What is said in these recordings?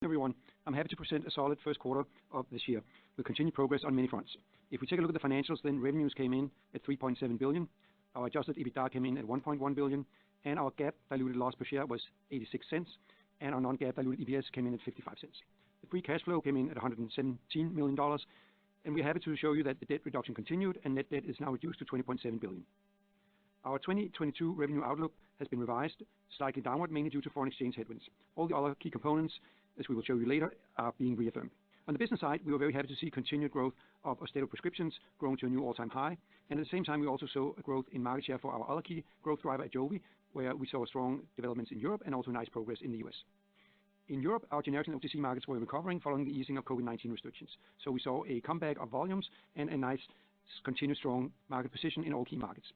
Everyone, I'm happy to present a solid first quarter of this year with continued progress on many fronts. If we take a look at the financials, then revenues came in at 3.7 billion. Our adjusted EBITDA came in at 1.1 billion, and our GAAP diluted loss per share was 86 cents, and our non-GAAP diluted EPS came in at 55 cents. The free cash flow came in at $117 million, and we're happy to show you that the debt reduction continued, and net debt is now reduced to 20.7 billion. Our 2022 revenue outlook has been revised slightly downward, mainly due to foreign exchange headwinds. All the other key components, as we will show you later, are being reaffirmed. On the business side, we were very happy to see continued growth of Austedo prescriptions growing to a new all-time high, and at the same time, we also saw a growth in market share for our other key growth driver, Ajovy, where we saw strong developments in Europe and also nice progress in the US. In Europe, our generic and OTC markets were recovering following the easing of COVID-19 restrictions. So we saw a comeback of volumes and a nice continued strong market position in all key markets.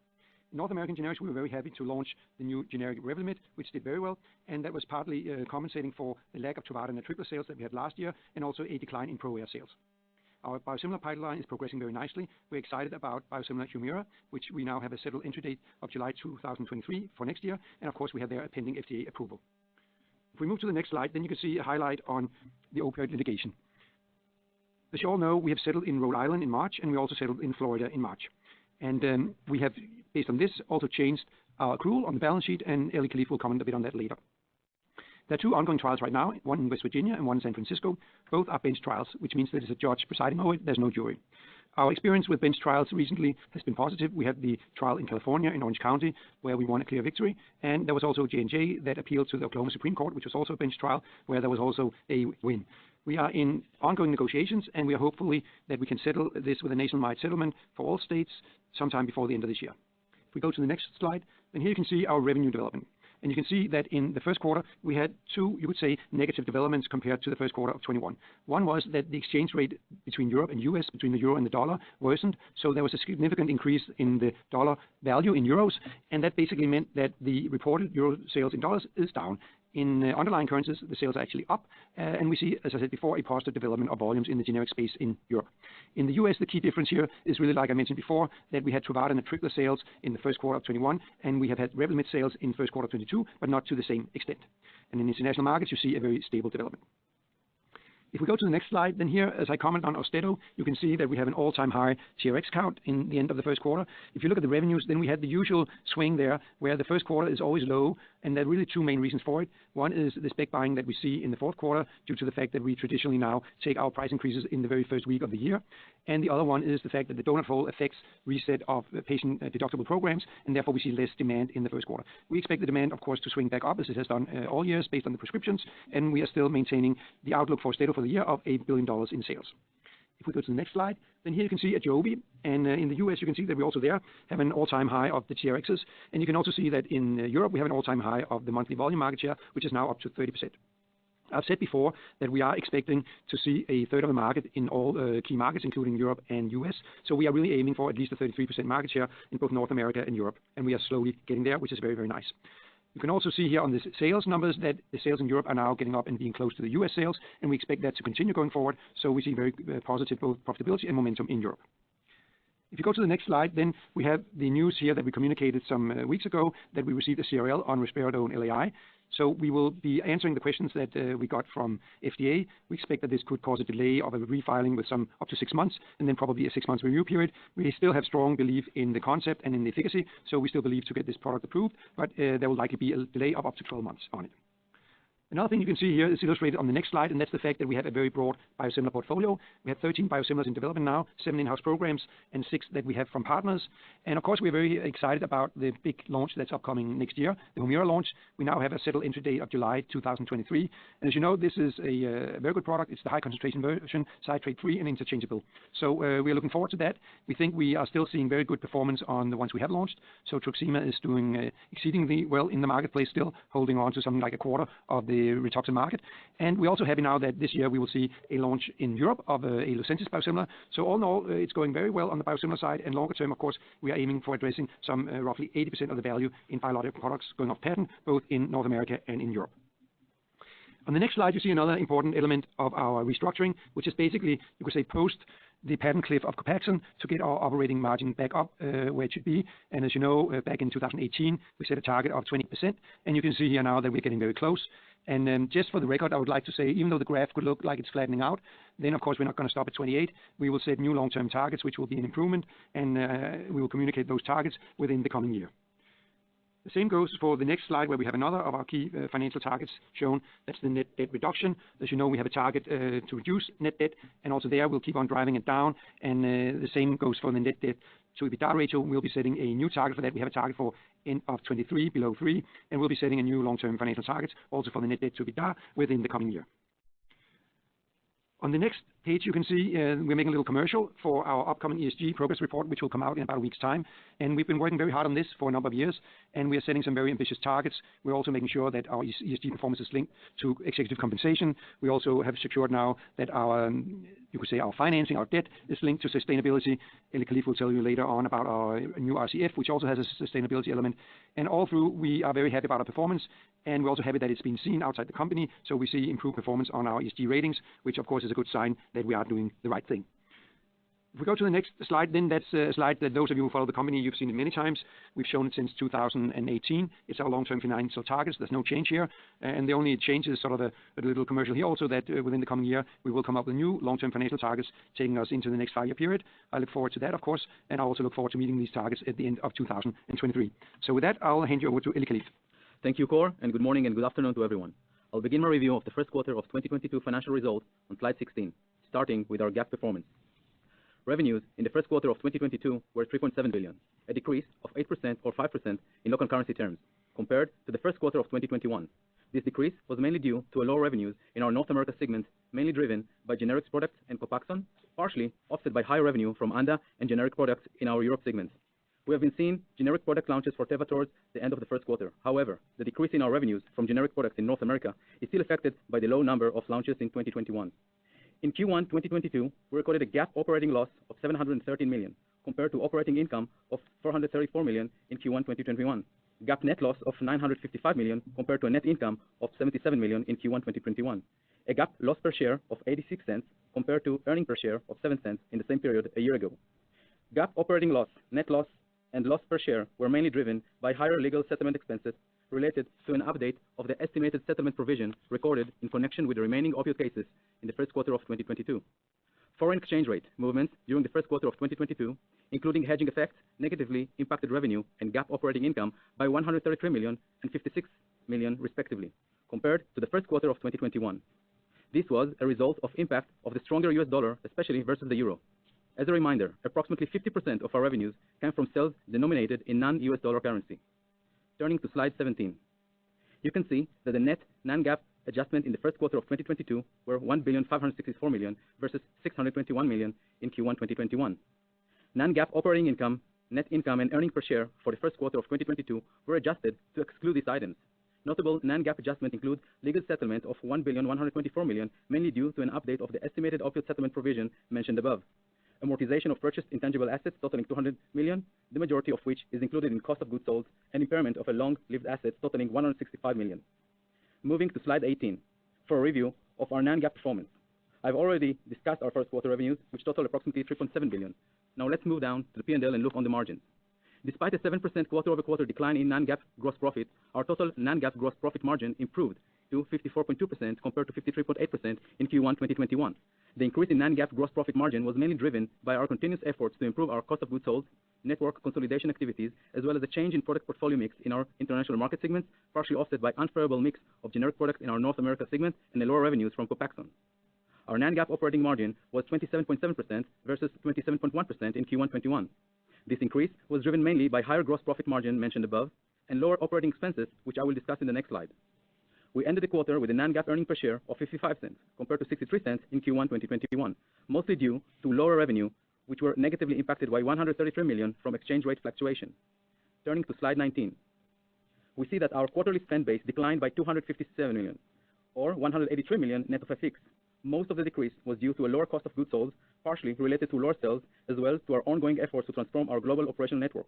In North American generics, we were very happy to launch the new generic Revlimid, which did very well, and that was partly compensating for the lack of Teva and Atripla sales that we had last year, and also a decline in ProAir sales. Our biosimilar pipeline is progressing very nicely. We're excited about biosimilar Humira, which we now have a settled entry date of July 2023 for next year, and of course we have there a pending FDA approval. If we move to the next slide, then you can see a highlight on the opioid litigation. As you all know, we have settled in Rhode Island in March, and we also settled in Florida in March. And we have, based on this, also changed our accrual on the balance sheet, and Eli Khalif will comment a bit on that later. There are two ongoing trials right now, one in West Virginia and one in San Francisco. Both are bench trials, which means there is a judge presiding over it. There's no jury. Our experience with bench trials recently has been positive. We had the trial in California, in Orange County, where we won a clear victory. And there was also J&J that appealed to the Oklahoma Supreme Court, which was also a bench trial, where there was also a win. We are in ongoing negotiations, and we are hopefully that we can settle this with a nationwide settlement for all states sometime before the end of this year. If we go to the next slide, then here you can see our revenue development. And you can see that in the first quarter, we had two, you could say, negative developments compared to the first quarter of 21. One was that the exchange rate between Europe and US, between the euro and the dollar, worsened. So there was a significant increase in the dollar value in euros. And that basically meant that the reported euro sales in dollars is down. In underlying currencies, the sales are actually up, and we see, as I said before, a positive development of volumes in the generic space in Europe. In the US, the key difference here is really, like I mentioned before, that we had Teva and Atripla sales in the first quarter of 21, and we have had Revlimid sales in the first quarter of 22, but not to the same extent. And in international markets, you see a very stable development. If we go to the next slide, then here, as I comment on Austedo, you can see that we have an all-time high TRX count in the end of the first quarter. If you look at the revenues, then we had the usual swing there, where the first quarter is always low, and there are really two main reasons for it. One is the spec buying that we see in the fourth quarter due to the fact that we traditionally now take our price increases in the very first week of the year. And the other one is the fact that the donut hole affects reset of patient deductible programs, and therefore we see less demand in the first quarter. We expect the demand, of course, to swing back up as it has done all years based on the prescriptions, and we are still maintaining the outlook for Austedo for the year of $8 billion in sales. If we go to the next slide, then here you can see Ajovy, and in the US you can see that we also there have an all-time high of the TRXs, and you can also see that in Europe we have an all-time high of the monthly volume market share, which is now up to 30%. I've said before that we are expecting to see a third of the market in all key markets, including Europe and US. So we are really aiming for at least a 33% market share in both North America and Europe, and we are slowly getting there, which is very, very nice. You can also see here on the sales numbers that the sales in Europe are now getting up and being close to the US sales, and we expect that to continue going forward. So we see very positive both profitability and momentum in Europe. If you go to the next slide, then we have the news here that we communicated some weeks ago that we received a CRL on risperidone LAI. So we will be answering the questions that we got from FDA. We expect that this could cause a delay of a refiling with some up to 6 months, and then probably a 6-month review period. We still have strong belief in the concept and in the efficacy, so we still believe to get this product approved, but there will likely be a delay of up to 12 months on it. Another thing you can see here is illustrated on the next slide, and that's the fact that we have a very broad biosimilar portfolio. We have 13 biosimilars in development now, 7 in-house programs, and 6 that we have from partners. And of course, we're very excited about the big launch that's upcoming next year, the Humira launch. We now have a settled entry date of July 2023. And as you know, this is a very good product. It's the high concentration version, citrate-free and interchangeable. So we are looking forward to that. We think we are still seeing very good performance on the ones we have launched. So Truxima is doing exceedingly well in the marketplace, still holding on to something like a quarter of the Rituxan market. And we're also happy now that this year we will see a launch in Europe of a Lucentis biosimilar. So all in all, it's going very well on the biosimilar side, and longer term, of course, we are aiming for addressing some roughly 80% of the value in biologic products going off patent, both in North America and in Europe. On the next slide, you see another important element of our restructuring, which is basically, you could say, post the patent cliff of Copaxone to get our operating margin back up where it should be. And as you know, back in 2018, we set a target of 20%, and you can see here now that we're getting very close. And just for the record, I would like to say, even though the graph could look like it's flattening out, then of course we're not going to stop at 28. We will set new long-term targets, which will be an improvement, and we will communicate those targets within the coming year. The same goes for the next slide, where we have another of our key financial targets shown. That's the net debt reduction. As you know, we have a target to reduce net debt, and also there we'll keep on driving it down. And the same goes for the net debt to EBITDA ratio. We'll be setting a new target for that. We have a target for end of 23 below 3, and we'll be setting a new long-term financial targets also for the net debt to EBITDA within the coming year. On the next page, you can see we're making a little commercial for our upcoming ESG progress report, which will come out in about a week's time. And we've been working very hard on this for a number of years, and we are setting some very ambitious targets. We're also making sure that our ESG performance is linked to executive compensation. We also have secured now that our, you could say, our financing, our debt is linked to sustainability. Eli Khalif will tell you later on about our new RCF, which also has a sustainability element. And all through, we are very happy about our performance, and we're also happy that it's been seen outside the company. So we see improved performance on our ESG ratings, which of course is a good sign that we are doing the right thing. If we go to the next slide, then that's a slide that those of you who follow the company, you've seen it many times. We've shown it since 2018. It's our long-term financial targets. There's no change here. And the only change is sort of a little commercial here also, that within the coming year, we will come up with new long-term financial targets taking us into the next 5-year period. I look forward to that, of course, and I also look forward to meeting these targets at the end of 2023. So with that, I'll hand you over to Eli Khalif. Thank you, Kåre, and good morning and good afternoon to everyone. I'll begin my review of the first quarter of 2022 financial results on slide 16, starting with our GAAP performance. Revenues in the first quarter of 2022 were 3.7 billion, a decrease of 8% or 5% in local currency terms, compared to the first quarter of 2021. This decrease was mainly due to a lower revenues in our North America segment, mainly driven by generics products and Copaxone, partially offset by higher revenue from ANDA and generic products in our Europe segment. We have been seeing generic product launches for Teva towards the end of the first quarter. However, the decrease in our revenues from generic products in North America is still affected by the low number of launches in 2021. In Q1 2022, we recorded a GAAP operating loss of 713 million, compared to operating income of 434 million in Q1 2021. GAAP net loss of 955 million compared to a net income of 77 million in Q1 2021. A GAAP loss per share of 86 cents compared to earnings per share of 7 cents in the same period a year ago. GAAP operating loss, net loss, and loss per share were mainly driven by higher legal settlement expenses related to an update of the estimated settlement provision recorded in connection with the remaining opioid cases in the first quarter of 2022. Foreign exchange rate movements during the first quarter of 2022, including hedging effects, negatively impacted revenue and GAAP operating income by 133 million and 56 million respectively, compared to the first quarter of 2021. This was a result of impact of the stronger US dollar, especially versus the euro. As a reminder, approximately 50% of our revenues came from sales denominated in non-US dollar currency. Turning to slide 17. You can see that the net non-GAAP adjustment in the first quarter of 2022 were 1,564 million versus 621 million in Q1 2021. Non-GAAP operating income, net income, and earnings per share for the first quarter of 2022 were adjusted to exclude these items. Notable non-GAAP adjustments include legal settlement of 1,124 million, mainly due to an update of the estimated opioid settlement provision mentioned above. Amortization of purchased intangible assets totaling 200 million, the majority of which is included in cost of goods sold, and impairment of a long-lived asset totaling 165 million. Moving to slide 18 for a review of our non-GAAP performance. I've already discussed our first quarter revenues, which total approximately 3.7 billion. Now let's move down to the P&L and look on the margins. Despite a 7% quarter-over-quarter decline in non-GAAP gross profit, our total non-GAAP gross profit margin improved to 54.2% compared to 53.8% in Q1 2021. The increase in non-GAAP gross profit margin was mainly driven by our continuous efforts to improve our cost of goods sold, network consolidation activities, as well as a change in product portfolio mix in our international market segment, partially offset by unfavorable mix of generic products in our North America segment and the lower revenues from Copaxone. Our non-GAAP operating margin was 27.7% versus 27.1% in Q1 21. This increase was driven mainly by higher gross profit margin mentioned above and lower operating expenses, which I will discuss in the next slide. We ended the quarter with a non-GAAP earnings per share of 55 cents compared to 63 cents in Q1 2021, mostly due to lower revenue, which were negatively impacted by 133 million from exchange rate fluctuation. Turning to slide 19. We see that our quarterly spend base declined by 257 million, or 183 million net of FX. Most of the decrease was due to a lower cost of goods sold, partially related to lower sales, as well as to our ongoing efforts to transform our global operational network.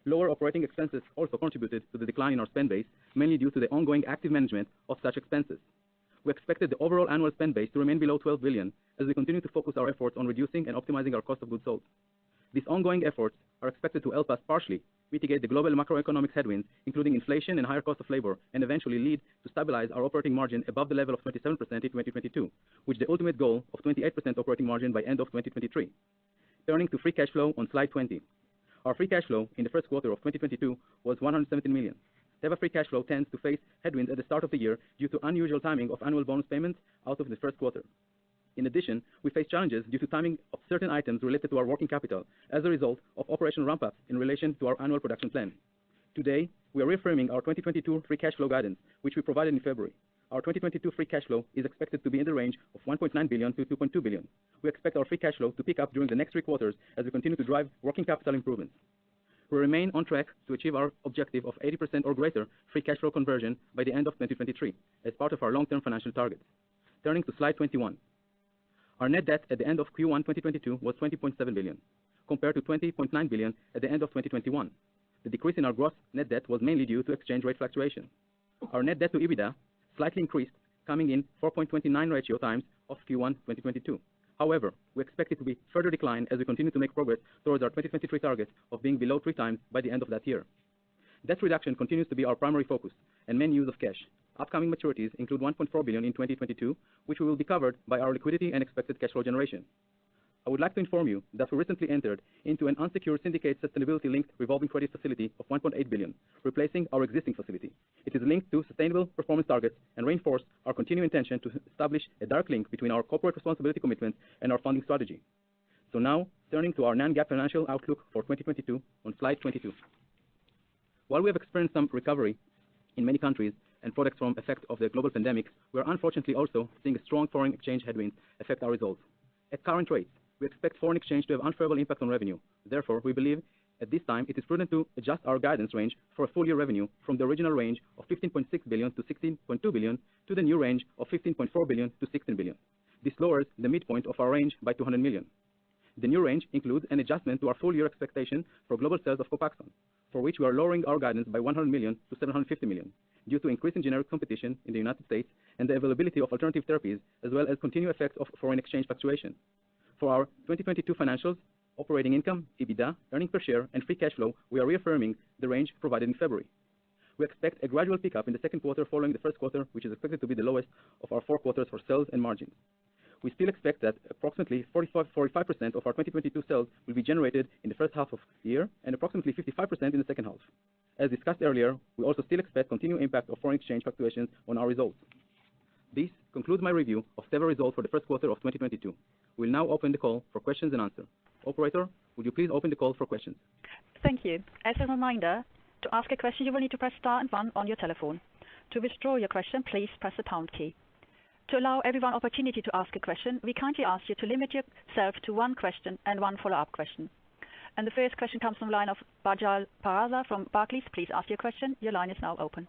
Lower operating expenses also contributed to the decline in our spend base, mainly due to the ongoing active management of such expenses. we expected the overall annual spend base to remain below 12 billion as we continue to focus our efforts on reducing and optimizing our cost of goods sold. These ongoing efforts are expected to help us partially mitigate the global macroeconomic headwinds, including inflation and higher cost of labor, and eventually lead to stabilize our operating margin above the level of 27% in 2022, which is the ultimate goal of 28% operating margin by end of 2023. Turning to free cash flow on slide 20. Our free cash flow in the first quarter of 2022 was 117 million. Teva free cash flow tends to face headwinds at the start of the year due to unusual timing of annual bonus payments out of the first quarter. In addition, we face challenges due to timing of certain items related to our working capital as a result of operational ramp-ups in relation to our annual production plan. Today, we are reaffirming our 2022 free cash flow guidance, which we provided in February. Our 2022 free cash flow is expected to be in the range of 1.9 billion to 2.2 billion. We expect our free cash flow to pick up during the next 3 quarters as we continue to drive working capital improvements. We remain on track to achieve our objective of 80% or greater free cash flow conversion by the end of 2023 as part of our long-term financial targets. Turning to slide 21. Our net debt at the end of Q1 2022 was 20.7 billion, compared to 20.9 billion at the end of 2021. The decrease in our gross net debt was mainly due to exchange rate fluctuation. Our net debt to EBITDA slightly increased, coming in 4.29 ratio times of Q1 2022. However, we expect it to be further decline as we continue to make progress towards our 2023 target of being below 3 times by the end of that year. Debt reduction continues to be our primary focus and main use of cash. Upcoming maturities include 1.4 billion in 2022, which will be covered by our liquidity and expected cash flow generation. I would like to inform you that we recently entered into an unsecured syndicate sustainability-linked revolving credit facility of 1.8 billion, replacing our existing facility. It is linked to sustainable performance targets and reinforce our continued intention to establish a direct link between our corporate responsibility commitments and our funding strategy. So now, turning to our non-GAAP financial outlook for 2022 on slide 22. While we have experienced some recovery in many countries and products from effect of the global pandemic, we are unfortunately also seeing a strong foreign exchange headwinds affect our results. At current rates, we expect foreign exchange to have unfavorable impact on revenue. Therefore, we believe at this time it is prudent to adjust our guidance range for a full year revenue from the original range of 15.6 billion to 16.2 billion to the new range of 15.4 billion to 16 billion. This lowers the midpoint of our range by 200 million. The new range includes an adjustment to our full year expectation for global sales of Copaxone, for which we are lowering our guidance by 100 million to 750 million due to increasing generic competition in the United States and the availability of alternative therapies, as well as continued effects of foreign exchange fluctuation. For our 2022 financials, operating income, EBITDA, earnings per share, and free cash flow, we are reaffirming the range provided in February. We expect a gradual pickup in the second quarter following the first quarter, which is expected to be the lowest of our 4 quarters for sales and margins. We still expect that approximately 45% of our 2022 sales will be generated in the first half of the year and approximately 55% in the second half. As discussed earlier, we also still expect continued impact of foreign exchange fluctuations on our results. This concludes my review of Teva results for the first quarter of 2022. We'll now open the call for questions and answers. Operator, would you please open the call for questions? Thank you. As a reminder, to ask a question, you will need to press star and 1 on your telephone. To withdraw your question, please press the pound key. To allow everyone opportunity to ask a question, we kindly ask you to limit yourself to 1 question and 1 follow-up question. And the first question comes from the line of Bajal Paraza from Barclays. Please ask your question. Your line is now open.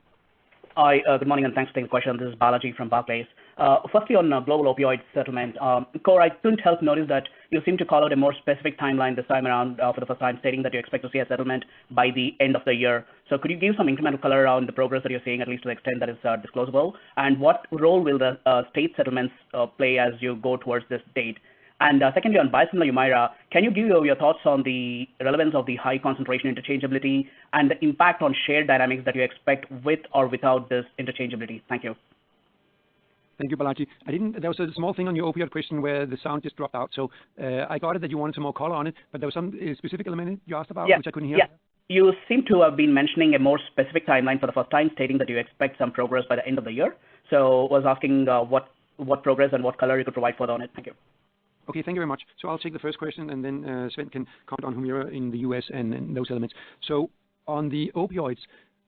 Hi, good morning, and thanks for taking the question. This is Balaji from Barclays. Firstly, on global opioid settlement, Kåre, I couldn't help notice that you seem to call out a more specific timeline this time around for the first time, stating that you expect to see a settlement by the end of the year. So could you give some incremental color around the progress that you're seeing, at least to the extent that is disclosable? And what role will the state settlements play as you go towards this date? And secondly, on biosimilar Humira, can you give your thoughts on the relevance of the high concentration interchangeability and the impact on share dynamics that you expect with or without this interchangeability? Thank you. Thank you, Balaji. There was a small thing on your opioid question where the sound just dropped out. So I got it that you wanted some more color on it, but there was some specific element you asked about, which I couldn't hear. Yeah. You seem to have been mentioning a more specific timeline for the first time, stating that you expect some progress by the end of the year. So I was asking what progress and what color you could provide further on it. Thank you. Okay, thank you very much. So I'll take the first question, and then Sven can comment on Humira in the U.S. and those elements. So on the opioids,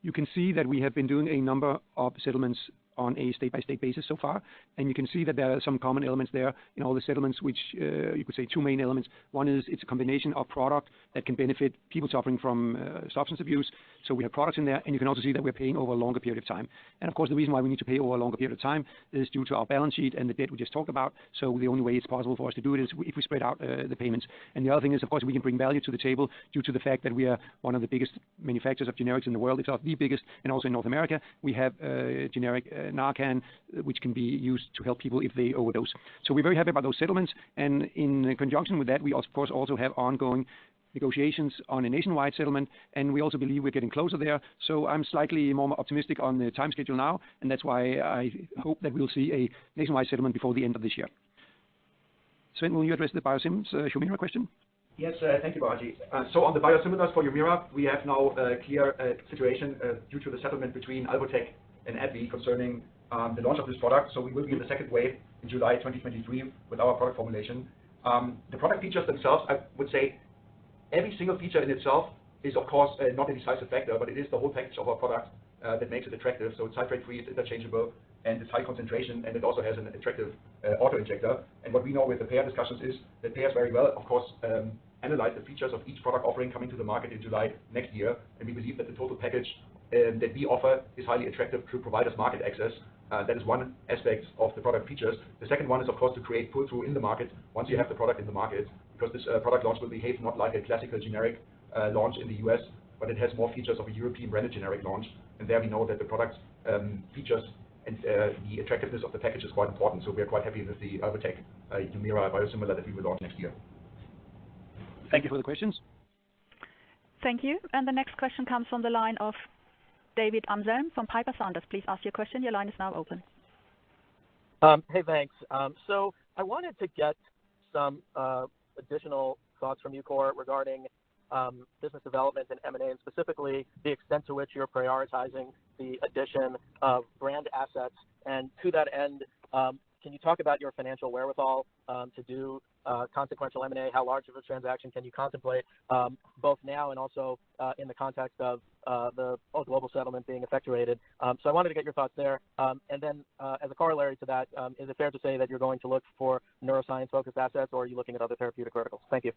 you can see that we have been doing a number of settlements on a state-by-state basis so far, and you can see that there are some common elements there in all the settlements, which you could say 2 main elements. One is it's a combination of product that can benefit people suffering from substance abuse. So we have products in there, and you can also see that we're paying over a longer period of time. And of course, the reason why we need to pay over a longer period of time is due to our balance sheet and the debt we just talked about. So the only way it's possible for us to do it is if we spread out the payments. And the other thing is, of course, we can bring value to the table due to the fact that we are one of the biggest manufacturers of generics in the world. It's not the biggest, and also in North America, we have generic Narcan, which can be used to help people if they overdose. So we're very happy about those settlements, and in conjunction with that, we of course also have ongoing negotiations on a nationwide settlement, and we also believe we're getting closer there. So I'm slightly more optimistic on the time schedule now, and that's why I hope that we'll see a nationwide settlement before the end of this year. Sven, will you address the biosimilars Humira question? Yes, thank you, Balaji. So on the biosimilars for Humira, we have now a clear situation due to the settlement between Alvotech and AbbVie concerning the launch of this product. So we will be in the second wave in July 2023 with our product formulation. The product features themselves, I would say, every single feature in itself is, of course, not a decisive factor, but it is the whole package of our product that makes it attractive. So it's citrate-free, it's interchangeable, and it's high concentration, and it also has an attractive auto-injector. And what we know with the payer discussions is that payers very well, of course, analyze the features of each product offering coming to the market in July next year. And we believe that the total package that we offer is highly attractive to provide us market access. That is one aspect of the product features. The second one is, of course, to create pull-through in the market once you have the product in the market, because this product launch will behave not like a classical generic launch in the US, but it has more features of a European branded generic launch. And there we know that the product features and the attractiveness of the package is quite important. So we are quite happy with the Alvotech Humira biosimilar that we will launch next year. Thank you for the questions. Thank you. And the next question comes from the line of David Amsellem from Piper Sandler. Please ask your question. Your line is now open. Hey, thanks. So I wanted to get some additional thoughts from you, Kåre, regarding business development and M&A, and specifically the extent to which you're prioritizing the addition of brand assets. And to that end, can you talk about your financial wherewithal to do consequential M&A? How large of a transaction can you contemplate, both now and also in the context of the global settlement being effectuated? So I wanted to get your thoughts there. And then as a corollary to that, is it fair to say that you're going to look for neuroscience-focused assets, or are you looking at other therapeutic verticals? Thank you.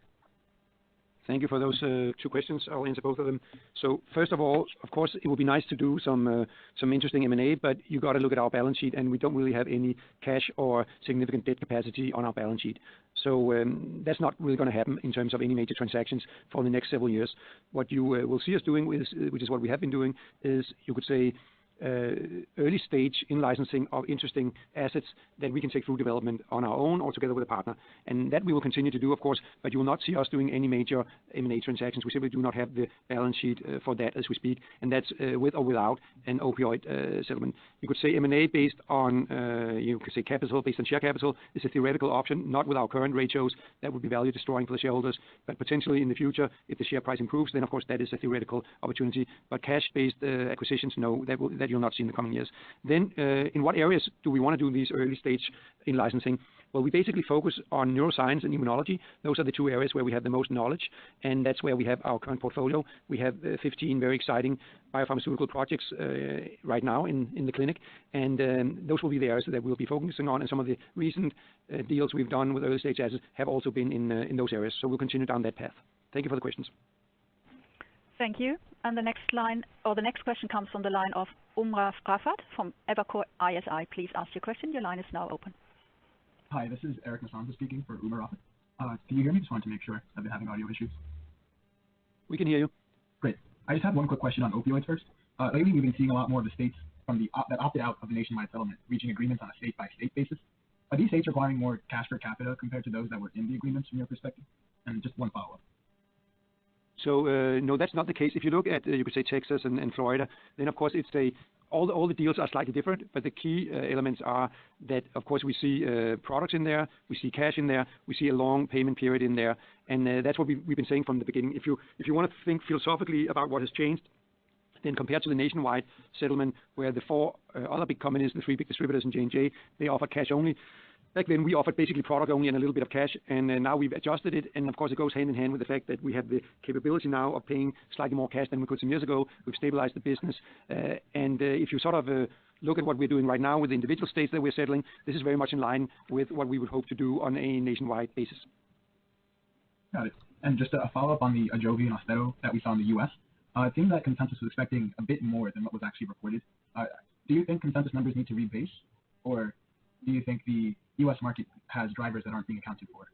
Thank you for those two questions. I'll answer both of them. So first of all, of course, it would be nice to do some interesting M&A, but you got to look at our balance sheet, and we don't really have any cash or significant debt capacity on our balance sheet. So that's not really going to happen in terms of any major transactions for the next several years. What you will see us doing, which is what we have been doing, is you could say early stage in licensing of interesting assets that we can take through development on our own or together with a partner. And that we will continue to do, of course, but you will not see us doing any major M&A transactions. We simply do not have the balance sheet for that as we speak, and that's with or without an opioid settlement. You could say M&A based on, you could say capital, based on share capital, is a theoretical option, not with our current ratios. That would be value destroying for the shareholders, but potentially in the future, if the share price improves, then of course that is a theoretical opportunity. But cash-based acquisitions, no, that you'll not see in the coming years. Then, in what areas do we want to do these early stage in licensing? Well, we basically focus on neuroscience and immunology. Those are the two areas where we have the most knowledge, and that's where we have our current portfolio. We have 15 very exciting biopharmaceutical projects right now in the clinic, and those will be the areas that we'll be focusing on. And some of the recent deals we've done with early stage assets have also been in those areas. So we'll continue down that path. Thank you for the questions. Thank you. And the next question comes from the line of Umar Rafat from Evercore ISI. Please ask your question. Your line is now open. Hi, this is Eric Nasanza speaking for Umar Rafat. Can you hear me? Just wanted to make sure. I've been having audio issues. We can hear you. Great. I just have one quick question on opioids first. Lately, we've been seeing a lot more of the states that opted out of the nationwide settlement reaching agreements on a state-by-state basis. Are these states requiring more cash per capita compared to those that were in the agreements from your perspective? And just one follow-up. So no, that's not the case. If you look at, you could say Texas and Florida, then of course it's all the deals are slightly different, but the key elements are that of course we see products in there, we see cash in there, we see a long payment period in there, and that's what we've been saying from the beginning. If you want to think philosophically about what has changed, then compared to the nationwide settlement where the four other big companies, the three big distributors and J&J, they offer cash only. Back then we offered basically product only and a little bit of cash, and now we've adjusted it, and of course it goes hand in hand with the fact that we have the capability now of paying slightly more cash than we could some years ago. We've stabilized the business, and if you sort of look at what we're doing right now with the individual states that we're settling, this is very much in line with what we would hope to do on a nationwide basis. Got it. And just a follow-up on the Ajovy and Austedo that we saw in the U.S. It seems that consensus was expecting a bit more than what was actually reported. Do you think consensus numbers need to rebase, or do you think the U.S. market has drivers that aren't being accounted for?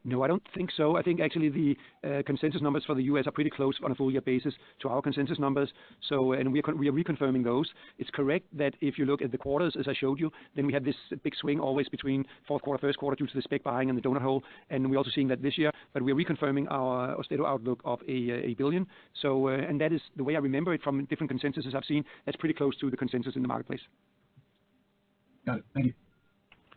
No, I don't think so. I think actually the consensus numbers for the U.S. are pretty close on a full year basis to our consensus numbers. So, and we are reconfirming those. It's correct that if you look at the quarters, as I showed you, then we have this big swing always between fourth quarter, first quarter due to the spec buying and the donut hole. And we're also seeing that this year, but we're reconfirming our Austedo outlook of a billion. So, and that is the way I remember it from different consensuses I've seen. That's pretty close to the consensus in the marketplace. Got it. Thank you.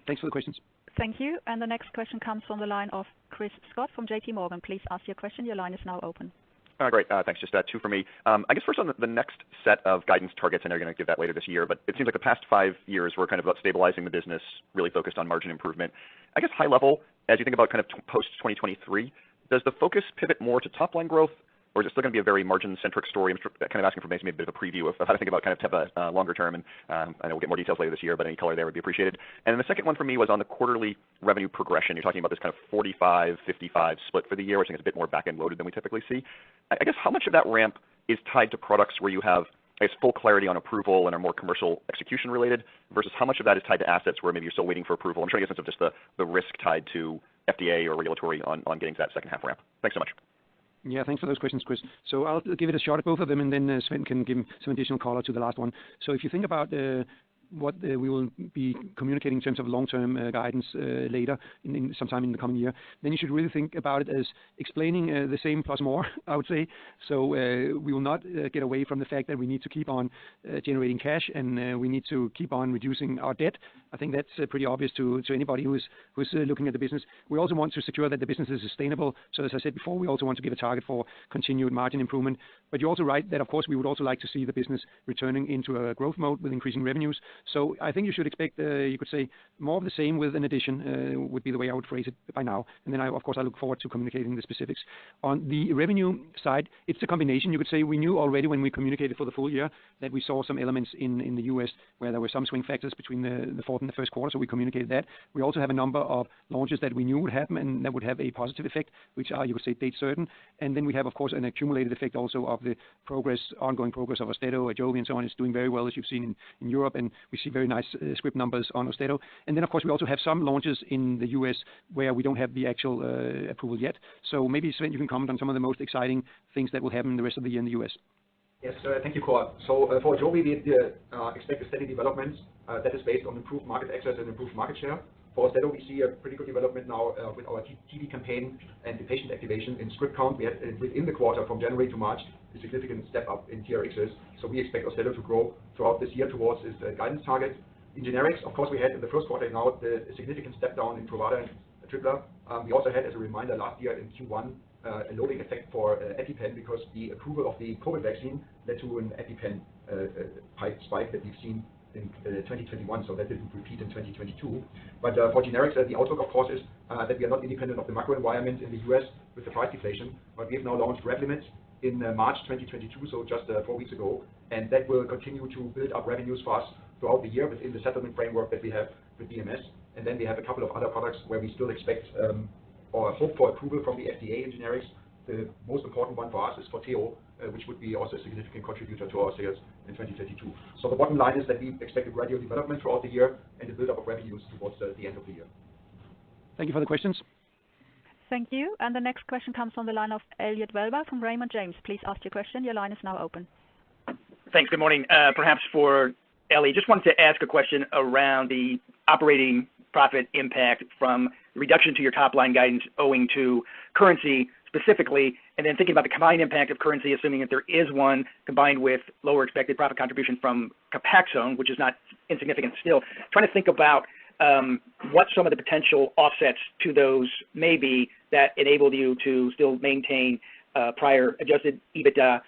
Thanks for the questions. Thank you. And the next question comes from the line of Chris Scott from JP Morgan. Please ask your question. Your line is now open. Great. Thanks. Just two for me. I guess first on the next set of guidance targets, I know you're going to give that later this year, but it seems like the past 5 years were kind of about stabilizing the business, really focused on margin improvement. I guess high level, as you think about kind of post-2023, does the focus pivot more to top-line growth, or is it still going to be a very margin-centric story? I'm kind of asking for maybe a bit of a preview of how to think about kind of Teva longer term, and I know we'll get more details later this year, but any color there would be appreciated. And then the second one for me was on the quarterly revenue progression. You're talking about this kind of 45-55 split for the year, which I think is a bit more back-end loaded than we typically see. I guess how much of that ramp is tied to products where you have, I guess, full clarity on approval and are more commercial execution related, versus how much of that is tied to assets where maybe you're still waiting for approval? I'm trying to get a sense of just the risk tied to FDA or regulatory on getting to that second half ramp. Thanks so much. Yeah, thanks for those questions, Chris. So I'll give it a shot at both of them, and then Sven can give some additional color to the last one. So if you think about what we will be communicating in terms of long-term guidance later, sometime in the coming year, then you should really think about it as explaining the same plus more, I would say. So we will not get away from the fact that we need to keep on generating cash, and we need to keep on reducing our debt. I think that's pretty obvious to anybody who's looking at the business. We also want to secure that the business is sustainable. So as I said before, we also want to give a target for continued margin improvement. But you're also right that, of course, we would also like to see the business returning into a growth mode with increasing revenues. So I think you should expect, you could say, more of the same with an addition would be the way I would phrase it by now. And then, of course, I look forward to communicating the specifics. On the revenue side, it's a combination. You could say we knew already when we communicated for the full year that we saw some elements in the U.S. where there were some swing factors between the fourth and the first quarter, so we communicated that. We also have a number of launches that we knew would happen and that would have a positive effect, which are, you could say, date certain. And then we have, of course, an accumulated effect also of the ongoing progress of Austedo, Ajovy, and so on. It's doing very well, as you've seen in Europe, and we see very nice script numbers on Austedo. And then, of course, we also have some launches in the U.S. where we don't have the actual approval yet. So maybe, Sven, you can comment on some of the most exciting things that will happen the rest of the year in the U.S. Yes, thank you, Kåre. So for Ajovy, we expect a steady development that is based on improved market access and improved market share. For Austedo, we see a pretty good development now with our TV campaign and the patient activation in script count. We had within the quarter from January to March a significant step up in TRXs. So we expect Austedo to grow throughout this year towards its guidance target. In generics, of course, we had in the first quarter now the significant step down in Truvada and Tripla. We also had, as a reminder, last year in Q1 a loading effect for EpiPen because the approval of the COVID vaccine led to an EpiPen spike that we've seen in 2021, so that didn't repeat in 2022. But for generics, the outlook, of course, is that we are not independent of the macro environment in the US with the price deflation, but we have now launched Revlimid in March 2022, so just 4 weeks ago, and that will continue to build up revenues for us throughout the year within the settlement framework that we have with BMS. And then we have a couple of other products where we still expect or hope for approval from the FDA in generics. The most important one for us is for Teva, which would be also a significant contributor to our sales in 2022. So the bottom line is that we expect a gradual development throughout the year and a build-up of revenues towards the end of the year. Thank you for the questions. Thank you. And the next question comes from the line of Elliot Wilbur from Raymond James. Please ask your question. Your line is now open. Thanks. Good morning. Perhaps for Ellie, just wanted to ask a question around the operating profit impact from reduction to your top line guidance owing to currency specifically, and then thinking about the combined impact of currency, assuming that there is one, combined with lower expected profit contribution from Copaxone, which is not insignificant still. Trying to think about what some of the potential offsets to those may be that enabled you to still maintain prior adjusted EBITDA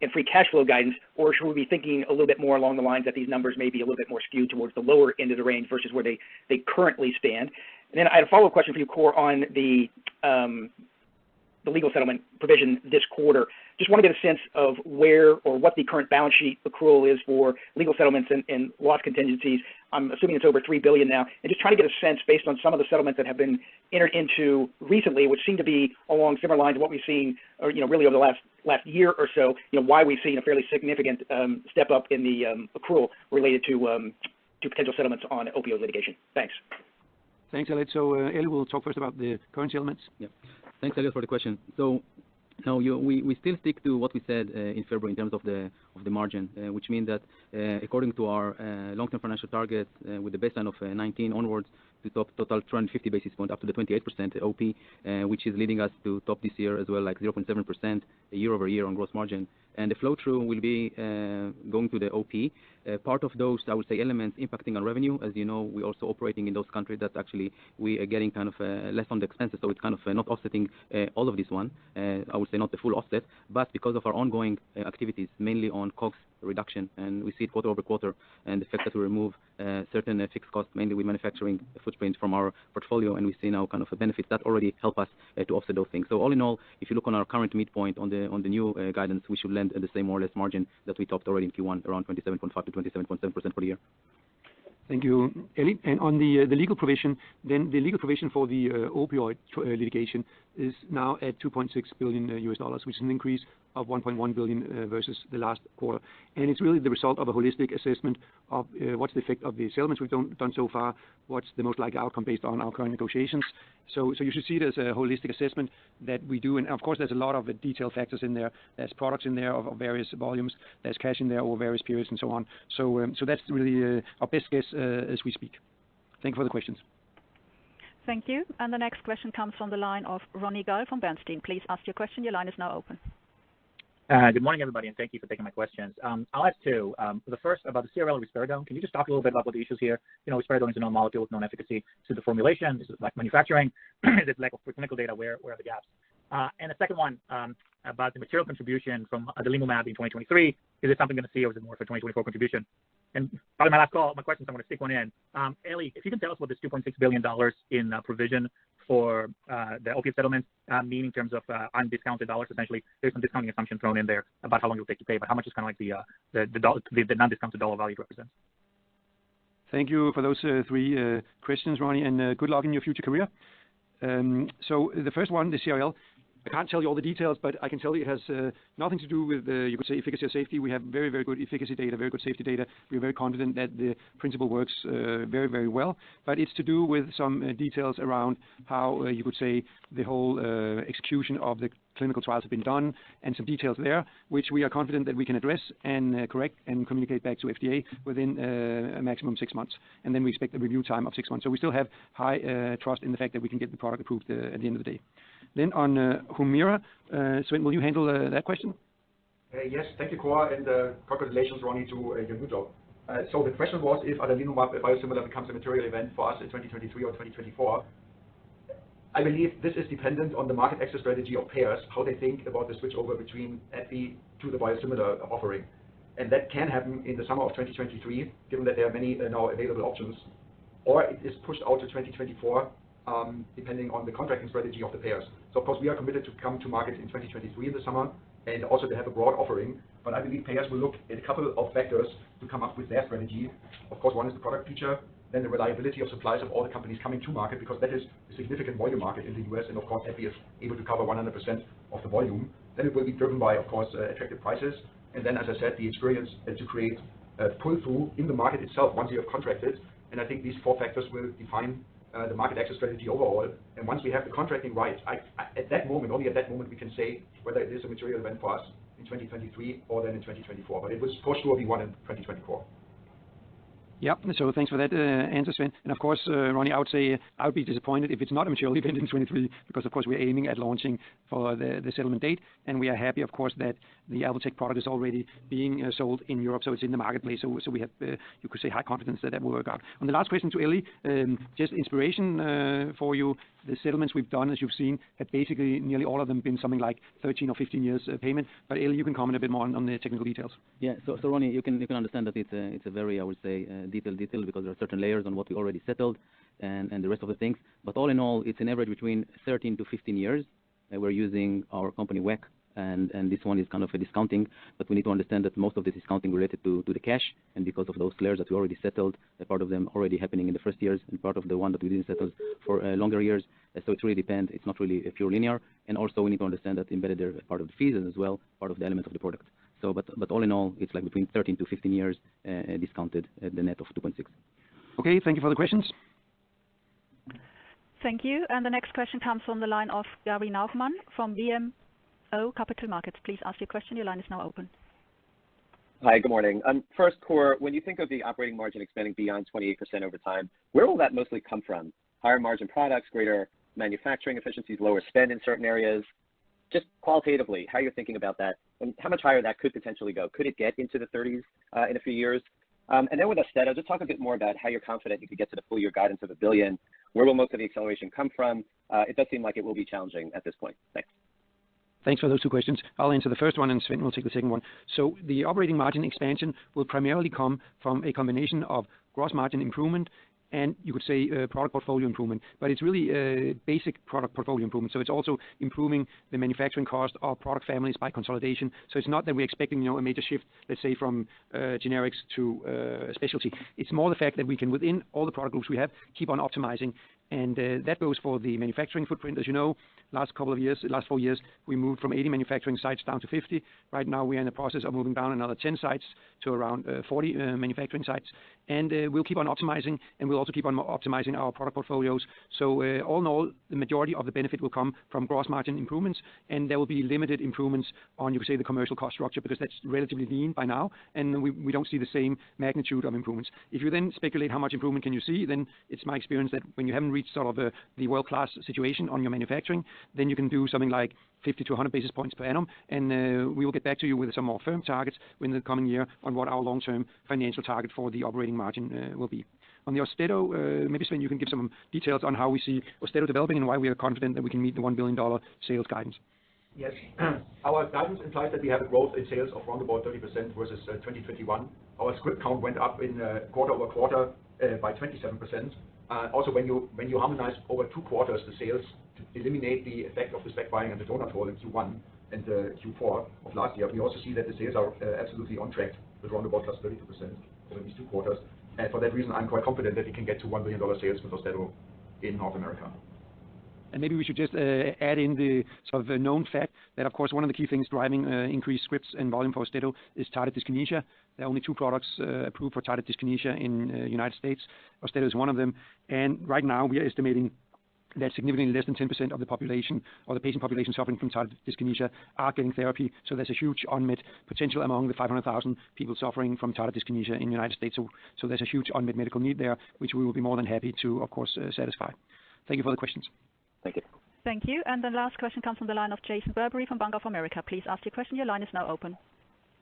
and free cash flow guidance, or should we be thinking a little bit more along the lines that these numbers may be a little bit more skewed towards the lower end of the range versus where they currently stand? And then I had a follow-up question for you, Kåre, on the legal settlement provision this quarter. Just want to get a sense of where or what the current balance sheet accrual is for legal settlements and loss contingencies. I'm assuming it's over $3 billion now, and just trying to get a sense based on some of the settlements that have been entered into recently, which seem to be along similar lines of what we've seen, or really over the last year or so. Why we've seen a fairly significant step up in the accrual related to potential settlements on opioid litigation. Thanks. Thanks, Elliot. So Eli will talk first about the currency elements. Yeah. Thanks, Elliot, for the question. So no, we still stick to what we said in February in terms of the margin, which means that according to our long-term financial targets with the baseline of 19 onwards to top total 250 basis points up to the 28% OP, which is leading us to top this year as well, like 0.7% year over year on gross margin. And the flow through will be going to the OP. Part of those, I would say, elements impacting on revenue. As you know, we're also operating in those countries that actually we are getting kind of less on the expenses, so it's kind of not offsetting all of this one. I would say not the full offset, but because of our ongoing activities, mainly on COGS reduction, and we see it quarter over quarter, and the fact that we remove certain fixed costs, mainly with manufacturing footprint from our portfolio, and we see now kind of a benefit that already help us to offset those things. So all in all, if you look on our current midpoint on the new guidance, we should land at the same more or less margin that we topped already in Q1, around 27.5 to 27.7% for the year. Thank you, Eli. And on the legal provision, then the legal provision for the opioid litigation is now at $2.6 billion, which is an increase of 1.1 billion versus the last quarter. And it's really the result of a holistic assessment of what's the effect of the settlements we've done so far, what's the most likely outcome based on our current negotiations. So you should see it as a holistic assessment that we do. And of course, there's a lot of detailed factors in there. There's products in there of various volumes. There's cash in there over various periods and so on. So that's really our best guess as we speak. Thank you for the questions. Thank you. And the next question comes from the line of Ronny Gal from Bernstein. Please ask your question. Your line is now open. Good morning, everybody, and thank you for taking my questions. I'll ask two. The first about the CRL risperidone. Can you just talk a little bit about what the issues here? You know, risperidone is a known molecule with known efficacy. Is it the formulation? Is it like manufacturing? Is it lack of preclinical data? Where are the gaps? And the second one about the material contribution from adalimumab in 2023. Is it something going to see, or is it more for 2024 contribution? And probably my last call, my questions, I'm going to stick one in. Eli, if you can tell us what this $2.6 billion in provision for the opiate settlement mean in terms of undiscounted dollars. Essentially, there's some discounting assumption thrown in there about how long it'll take to pay, but how much is kind of like the non-discounted dollar value it represents? Thank you for those three questions, Ronnie, and good luck in your future career. So the first one, the CRL, I can't tell you all the details, but I can tell you it has nothing to do with, you could say, efficacy or safety. We have very, very good efficacy data, very good safety data. We're very confident that the principle works very, very well. But it's to do with some details around how, you could say, the whole execution of the clinical trials have been done, and some details there, which we are confident that we can address and correct and communicate back to FDA within a maximum 6 months. And then we expect a review time of 6 months. So we still have high trust in the fact that we can get the product approved at the end of the day. Then on Humira, Sven, will you handle that question? Yes, thank you, Cora, and congratulations, Ronnie, to your new job. So the question was if adalimumab biosimilar becomes a material event for us in 2023 or 2024. I believe this is dependent on the market access strategy of payers, how they think about the switch over between AbbVie to the biosimilar offering. And that can happen in the summer of 2023, given that there are many now available options, or it is pushed out to 2024, depending on the contracting strategy of the payers. So of course we are committed to come to market in 2023 in the summer, and also to have a broad offering. But I believe payers will look at a couple of factors to come up with their strategy. Of course, one is the product feature, then the reliability of supplies of all the companies coming to market, because that is a significant volume market in the US, and of course AbbVie is able to cover 100% of the volume. Then it will be driven by, of course, attractive prices, and then, as I said, the experience to create pull-through in the market itself once you have contracted. And I think these four factors will define the market access strategy overall. And once we have the contracting right, at that moment, only at that moment, we can say whether it is a material event for us in 2023 or then in 2024. But it will for sure be one in 2024. Yeah, so thanks for that answer, Sven. And of course, Ronnie, I would say I would be disappointed if it's not a material event in 23, because of course we're aiming at launching for the settlement date, and we are happy, of course, that the Alvotech product is already being sold in Europe, so it's in the marketplace. So we have, you could say, high confidence that will work out. On the last question to Eli, just inspiration for you. The settlements we've done, as you've seen, have basically nearly all of them been something like 13 or 15 years payment. But Eli, you can comment a bit more on the technical details. Yeah, so Ronnie, you can understand that it's a very, I would say, detailed because there are certain layers on what we already settled and the rest of the things. But all in all, it's an average between 13 to 15 years. We're using our company WEC, and this one is kind of a discounting, but we need to understand that most of the discounting related to the cash, and because of those layers that we already settled, a part of them already happening in the first years, and part of the one that we didn't settle for longer years. So it really depends. It's not really a pure linear, and also we need to understand that embedded there part of the fees as well, part of the element of the product. So, but all in all, it's like between 13 to 15 years discounted at the net of 2.6. Okay, thank you for the questions. Thank you. And the next question comes from the line of Gary Nachman from BMO Capital Markets. Please ask your question. Your line is now open. Hi, good morning. First, Core, when you think of the operating margin expanding beyond 28% over time, where will that mostly come from? Higher margin products, greater manufacturing efficiencies, lower spend in certain areas? Just qualitatively, how you're thinking about that and how much higher that could potentially go. Could it get into the 30s in a few years? And then with Austedo, just talk a bit more about how you're confident you could get to the full year guidance of $1 billion. Where will most of the acceleration come from? It does seem like it will be challenging at this point. Thanks. Thanks for those two questions. I'll answer the first one, and Sven will take the second one. So the operating margin expansion will primarily come from a combination of gross margin improvement and you could say product portfolio improvement. But it's really basic product portfolio improvement. So it's also improving the manufacturing cost of product families by consolidation. So it's not that we're expecting a major shift, let's say, from generics to specialty. It's more the fact that we can, within all the product groups we have, keep on optimizing. And that goes for the manufacturing footprint. As you know, last 4 years, we moved from 80 manufacturing sites down to 50. Right now, we are in the process of moving down another 10 sites to around 40 manufacturing sites. And we'll keep on optimizing, and we'll also keep on optimizing our product portfolios. So all in all, the majority of the benefit will come from gross margin improvements, and there will be limited improvements on, you could say, the commercial cost structure, because that's relatively lean by now, and we don't see the same magnitude of improvements. If you then speculate how much improvement can you see, then it's my experience that when you haven't reached sort of the world-class situation on your manufacturing, then you can do something like 50 to 100 basis points per annum, and we will get back to you with some more firm targets in the coming year on what our long-term financial target for the operating margin will be. On the Austedo, maybe Sven, you can give some details on how we see Austedo developing and why we are confident that we can meet the $1 billion sales guidance. Yes, our guidance implies that we have a growth in sales of around about 30% versus 2021. Our script count went up in quarter over quarter by 27%. Also, when you harmonize over 2 quarters the sales to eliminate the effect of the spec buying and the donut hole in Q1 and Q4 of last year, we also see that the sales are absolutely on track with around about plus 32% over these 2 quarters. And for that reason, I'm quite confident that we can get to $1 billion sales with Austedo in North America. And maybe we should just add in the sort of known fact that, of course, one of the key things driving increased scripts and volume for Austedo is tardive dyskinesia. There are only 2 products approved for tardive dyskinesia in the United States. Austedo is one of them. And right now, we are estimating that significantly less than 10% of the population or the patient population suffering from tardive dyskinesia are getting therapy. So there's a huge unmet potential among the 500,000 people suffering from tardive dyskinesia in the United States. So there's a huge unmet medical need there, which we will be more than happy to, of course, satisfy. Thank you for the questions. Thank you. Thank you. And the last question comes from the line of Jason Berbery from Bank of America. Please ask your question. Your line is now open.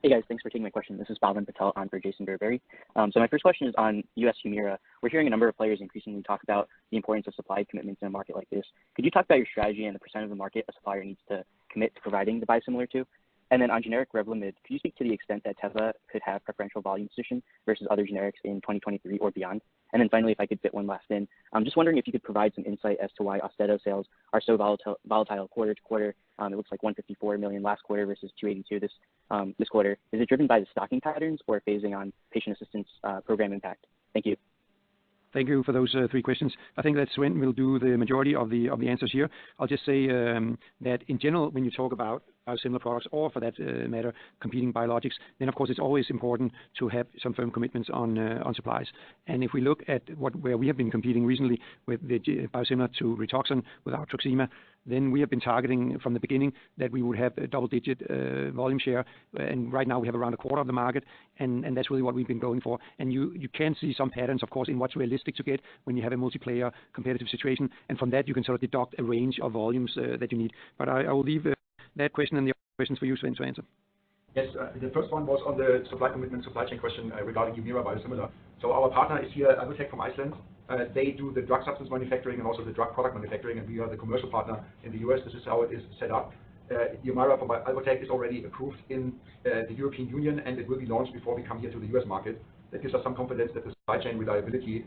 Hey guys, thanks for taking my question. This is Bhavin Patel on for Jason Berbery. So my first question is on U.S. Humira. We're hearing a number of players increasingly talk about the importance of supply commitments in a market like this. Could you talk about your strategy and the percent of the market a supplier needs to commit to providing the biosimilar to? And then on generic Revlimid, could you speak to the extent that Teva could have preferential volume position versus other generics in 2023 or beyond? And then finally, if I could fit one last in, I'm just wondering if you could provide some insight as to why Austedo sales are so volatile quarter to quarter. It looks like $154 million last quarter versus $282 this quarter. Is it driven by the stocking patterns or phasing on patient assistance program impact? Thank you. Thank you for those 3 questions. I think that Sven will do the majority of the answers here. I'll just say that in general, when you talk about biosimilar products or for that matter, competing biologics, then of course it's always important to have some firm commitments on supplies. And if we look at where we have been competing recently with the biosimilar to Rituxan without Truxima, then we have been targeting from the beginning that we would have a double-digit volume share, and right now we have around a quarter of the market, and that's really what we've been going for. And you can see some patterns, of course, in what's realistic to get when you have a multiplayer competitive situation, and from that you can sort of deduct a range of volumes that you need. But I will leave that question and the other questions for you, Sven, to answer. Yes, the first one was on the supply commitment, supply chain question regarding Humira biosimilar. So our partner is here, Alvotech from Iceland. They do the drug substance manufacturing and also the drug product manufacturing, and we are the commercial partner in the US. This is how it is set up. Humira from Alvotech is already approved in the European Union, and it will be launched before we come here to the US market. That gives us some confidence that the supply chain reliability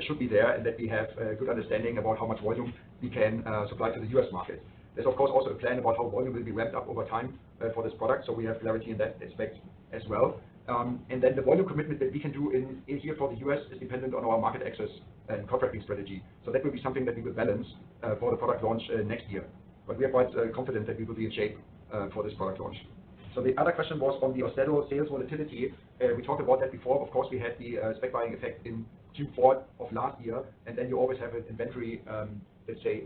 should be there, and that we have a good understanding about how much volume we can supply to the US market. There's of course also a plan about how volume will be ramped up over time for this product, so we have clarity in that aspect as well. And then the volume commitment that we can do in here for the US is dependent on our market access and contracting strategy. So that will be something that we will balance for the product launch next year. But we are quite confident that we will be in shape for this product launch. So the other question was on the Austedo sales volatility. We talked about that before. Of course, we had the spec buying effect in Q4 of last year, and then you always have an inventory let's say,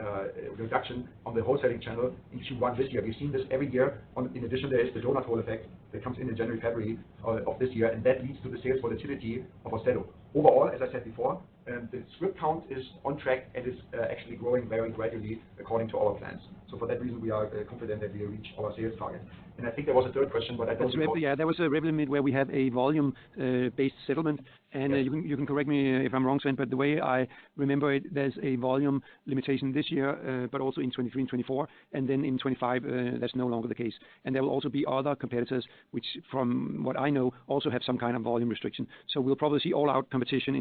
reduction on the wholesaling channel in Q1 this year. We've seen this every year. In addition, there is the donut hole effect that comes in January, February of this year, and that leads to the sales volatility of Austedo. Overall, as I said before, the script count is on track and is actually growing very gradually according to our plans. So for that reason, we are confident that we will reach our sales target. And I think there was a third question, but I don't recall. Yeah, there was a revenue limit where we have a volume-based settlement, and yes. You can correct me if I'm wrong, Sven, but the way I remember it, there's a volume limitation this year, but also in 23 and 24, and then in 25, that's no longer the case. And there will also be other competitors, which, from what I know, also have some kind of volume restriction. So we'll probably see all-out competition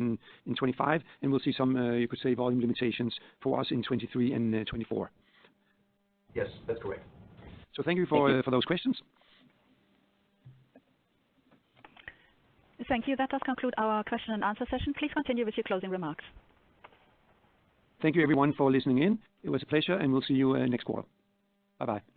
in 25, and we'll see some, you could say, volume limitations for us in 23 and 24. Yes, that's correct. So thank you for those questions. Thank you. That does conclude our question and answer session. Please continue with your closing remarks. Thank you, everyone, for listening in. It was a pleasure, and we'll see you next quarter. Bye-bye.